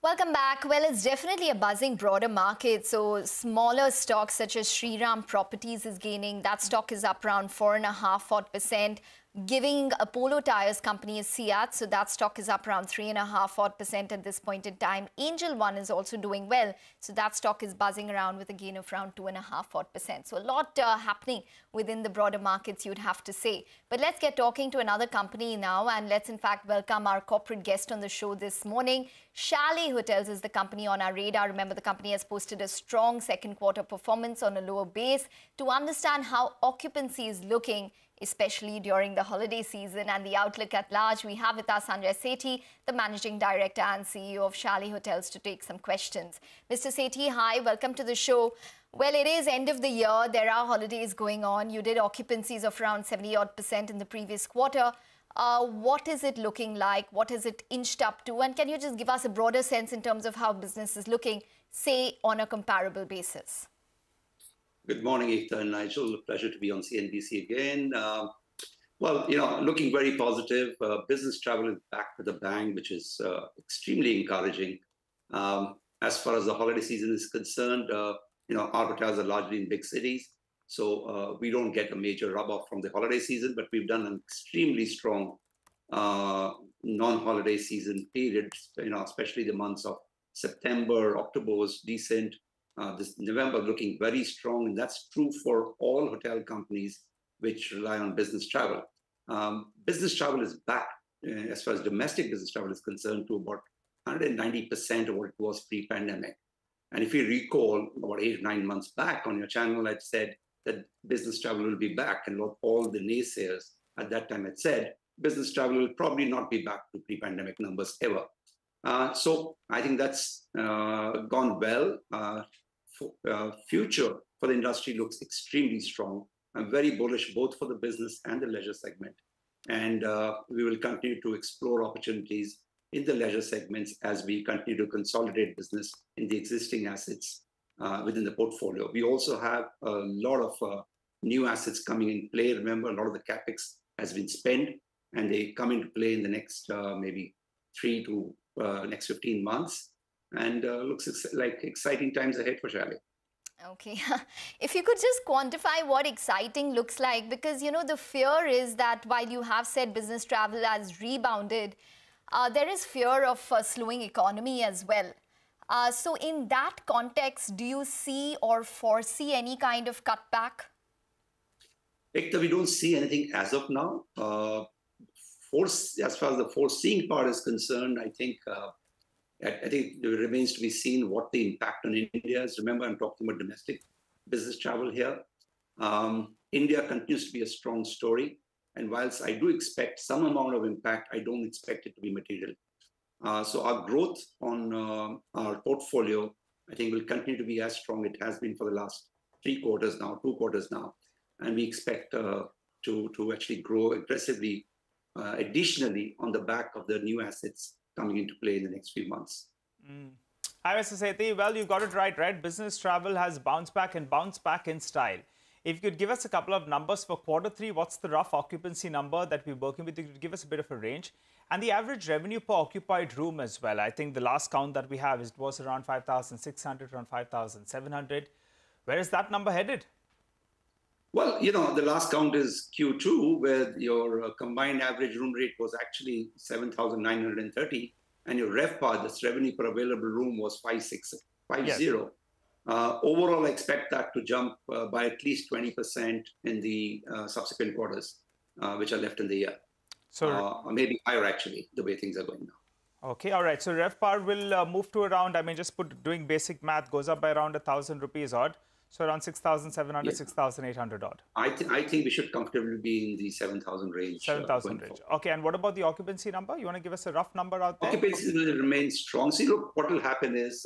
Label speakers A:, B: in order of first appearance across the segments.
A: Welcome back. Well, it's definitely a buzzing broader market. So smaller stocks such as Shriram Properties is gaining. That stock is up around 4.5% giving Apollo Tyres company is Seat. So that stock is up around 3.5% at this point in time. Angel One is also doing well. So that stock is buzzing around with a gain of around 2.5%. So a lot happening within the broader markets, you'd have to say. But let's get talking to another company now, and let's in fact welcome our corporate guest on the show this morning. Chalet Hotels is the company on our radar. Remember, the company has posted a strong second quarter performance on a lower base. To understand how occupancy is looking, especially during the holiday season and the outlook at large, we have with us Sanjay Sethi, the Managing Director and CEO of Chalet Hotels, to take some questions. Mr. Sethi, hi, welcome to the show. Well, it is end of the year. There are holidays going on. You did occupancies of around 70-odd% in the previous quarter. What is it looking like? What has it inched up to? And can you just give us a broader sense in terms of how business is looking, say, on a comparable basis?
B: Good morning, Ekta and Nigel. Pleasure to be on CNBC again. Looking very positive. Business travel is back with a bang, which is extremely encouraging. As far as the holiday season is concerned, our hotels are largely in big cities, so we don't get a major rub-off from the holiday season, but we've done an extremely strong non-holiday season period, especially the months of September. October was decent. This November looking very strong, and that's true for all hotel companies which rely on business travel. Business travel is back, as far as domestic business travel is concerned, to about 190% of what it was pre-pandemic. And if you recall, about 8 or 9 months back on your channel, I'd said that business travel will be back, and all the naysayers at that time had said business travel will probably not be back to pre-pandemic numbers ever. So I think that's gone well. Future for the industry looks extremely strong. I'm very bullish both for the business and the leisure segment. And we will continue to explore opportunities in the leisure segments as we continue to consolidate business in the existing assets within the portfolio. We also have a lot of new assets coming in play. Remember, a lot of the capex has been spent, and they come into play in the next maybe 3 to next 15 months. And looks like exciting times ahead for Chalet.
A: Okay. If you could just quantify what exciting looks like, because, the fear is that while you have said business travel has rebounded, there is fear of a slowing economy as well. So in that context, do you see or foresee any kind of cutback?
B: Ekta, we don't see anything as of now. As far as the foreseeing part is concerned, I think it remains to be seen what the impact on India is. Remember, I'm talking about domestic business travel here. India continues to be a strong story. And whilst I do expect some amount of impact, I don't expect it to be material. So our growth on our portfolio, I think, will continue to be as strong it has been for the last 2 quarters now. And we expect to actually grow aggressively, additionally, on the back of the new assets coming into play in the next few months.
C: Hi, Mr. Sethi. Well, you got it right? Business travel has bounced back and bounced back in style. If you could give us a couple of numbers for Q3, what's the rough occupancy number that we're working with? You could give us a bit of a range. And the average revenue per occupied room as well. I think the last count that we have was around 5,600, around 5,700. Where is that number headed? Well,
B: the last count is Q2, where your combined average room rate was actually 7,930, and your RevPAR, this revenue per available room, was 5,650. Yes. Overall, I expect that to jump by at least 20% in the subsequent quarters, which are left in the year. So maybe higher, actually, the way things are going now.
C: Okay, all right. So RevPAR will move to around, doing basic math, goes up by around 1,000 rupees odd. So around 6,700, yeah. 6,800 odd.
B: I think we should comfortably be in the 7,000 range.
C: 7,000 range. Okay, and what about the occupancy number? You want to give us a rough number out there?
B: Occupancy will remain strong. See, look, what will happen is,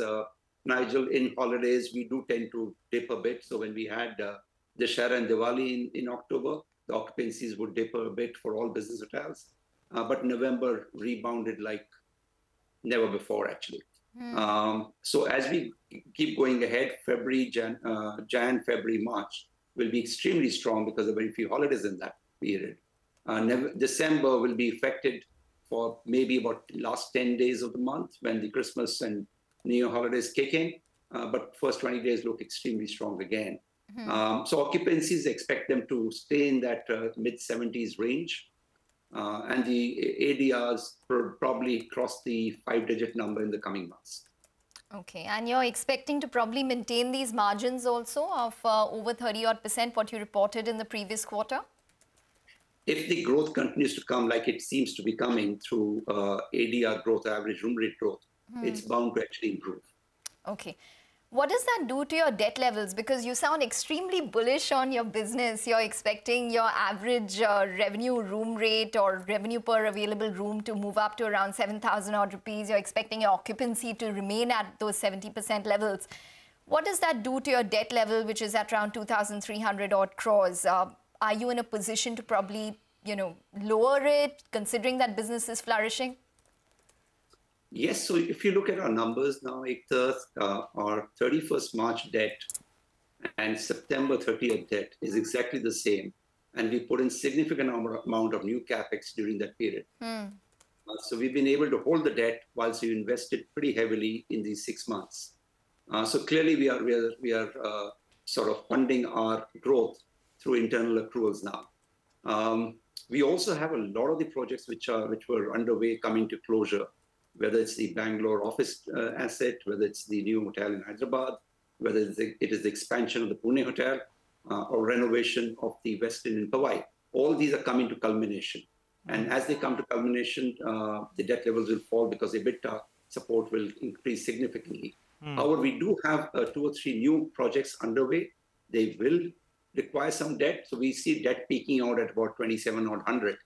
B: Nigel, in holidays, we do tend to dip a bit. So when we had Dussehra and Diwali in October, the occupancies would dip a bit for all business hotels. But November rebounded like never before, actually. So as we keep going ahead, February, March will be extremely strong because there are very few holidays in that period. December will be affected for maybe about the last 10 days of the month when the Christmas and New Year holidays kick in. But first 20 days look extremely strong again. So occupancies, expect them to stay in that mid-70s range. And the ADRs probably cross the 5-digit number in the coming months.
A: Okay, and you're expecting to probably maintain these margins also of over 30-odd%, what you reported in the previous quarter?
B: If the growth continues to come like it seems to be coming through ADR growth, average room rate growth, it's bound to actually improve.
A: Okay. What does that do to your debt levels? Because you sound extremely bullish on your business. You're expecting your average revenue room rate or revenue per available room to move up to around 7,000 odd rupees. You're expecting your occupancy to remain at those 70% levels. What does that do to your debt level, which is at around 2,300 odd crores? Are you in a position to probably, lower it, considering that business is flourishing?
B: Yes, so if you look at our numbers now, our 31st March debt and September 30th debt is exactly the same. And we put in significant amount of new capex during that period. So we've been able to hold the debt whilst we invested pretty heavily in these 6 months. So clearly we are sort of funding our growth through internal accruals now. We also have a lot of the projects which were underway coming to closure, whether it's the Bangalore office asset, whether it's the new hotel in Hyderabad, whether it is the expansion of the Pune hotel, or renovation of the Westin in Powai. All these are coming to culmination. And as they come to culmination, the debt levels will fall because EBITDA support will increase significantly. However, we do have 2 or 3 new projects underway. They will require some debt. So we see debt peaking out at about 27,100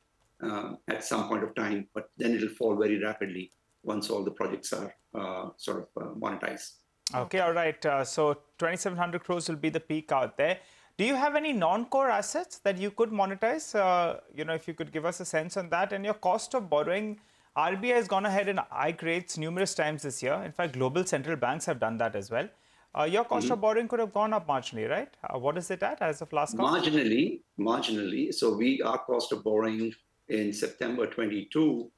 B: at some point of time, but then it'll fall very rapidly once all the projects are monetized.
C: Okay, all right. So 2,700 crores will be the peak out there. Do you have any non-core assets that you could monetize? If you could give us a sense on that. And your cost of borrowing, RBI has gone ahead and hiked rates numerous times this year. In fact, global central banks have done that as well. Your cost of borrowing could have gone up marginally, right? What is it at as of last call?
B: Marginally. So our cost of borrowing in September 22,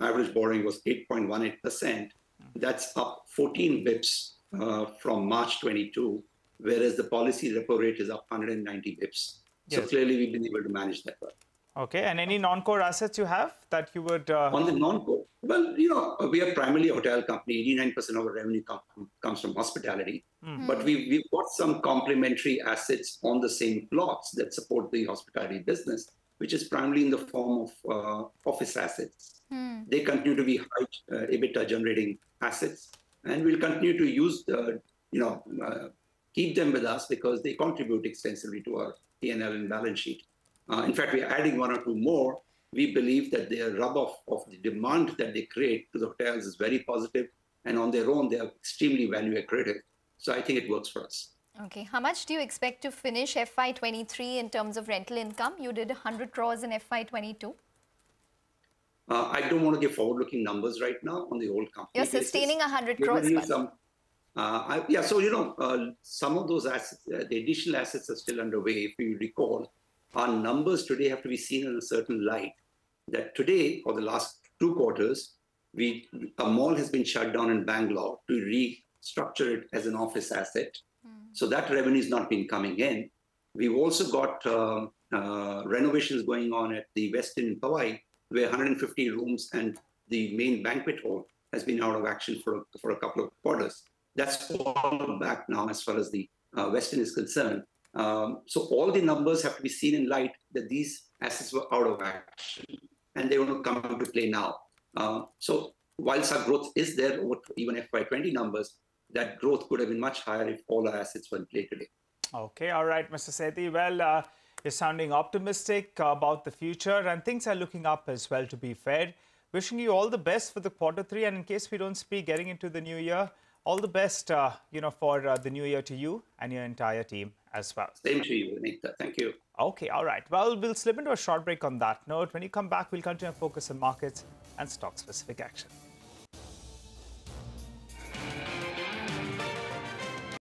B: average borrowing was 8.18%. That's up 14 bips from March 22, whereas the policy repo rate is up 190 bips. So clearly we've been able to manage that well.
C: Okay, and any non-core assets you have that you would...
B: On the non-core, well, we are primarily a hotel company. 89% of our revenue comes from hospitality. But we've got some complementary assets on the same plots that support the hospitality business, which is primarily in the form of office assets. They continue to be high EBITDA generating assets, and we'll continue to use keep them with us because they contribute extensively to our P&L and balance sheet. In fact, we're adding 1 or 2 more. We believe that their rub-off of the demand that they create to the hotels is very positive, and on their own, they are extremely value accretive. So I think it works for us.
A: Okay. How much do you expect to finish FY23 in terms of rental income? You did 100 crores in FY22.
B: I don't want to give forward-looking numbers right now on the whole company.
A: You're sustaining 100 crores.
B: Some of those assets, the additional assets are still underway. If you recall, our numbers today have to be seen in a certain light. That today, for the last 2 quarters, a mall has been shut down in Bangalore to restructure it as an office asset. So that revenue is not been coming in. We've also got renovations going on at the Westin in Powai, where 150 rooms and the main banquet hall has been out of action for a couple of quarters. That's all back now as far as the Westin is concerned. So all the numbers have to be seen in light that these assets were out of action and they want to come into play now. So whilst our growth is there over even FY20 numbers, that growth could have been much higher if all our assets were in play today.
C: Okay, all right, Mr. Sethi. Well, you're sounding optimistic about the future and things are looking up as well, to be fair. Wishing you all the best for the Q3, and in case we don't speak getting into the new year, all the best, for the new year to you and your entire team as well.
B: Same to you, Nikita. Thank you.
C: Okay, all right. Well, we'll slip into a short break on that note. When you come back, we'll continue to focus on markets and stock-specific action.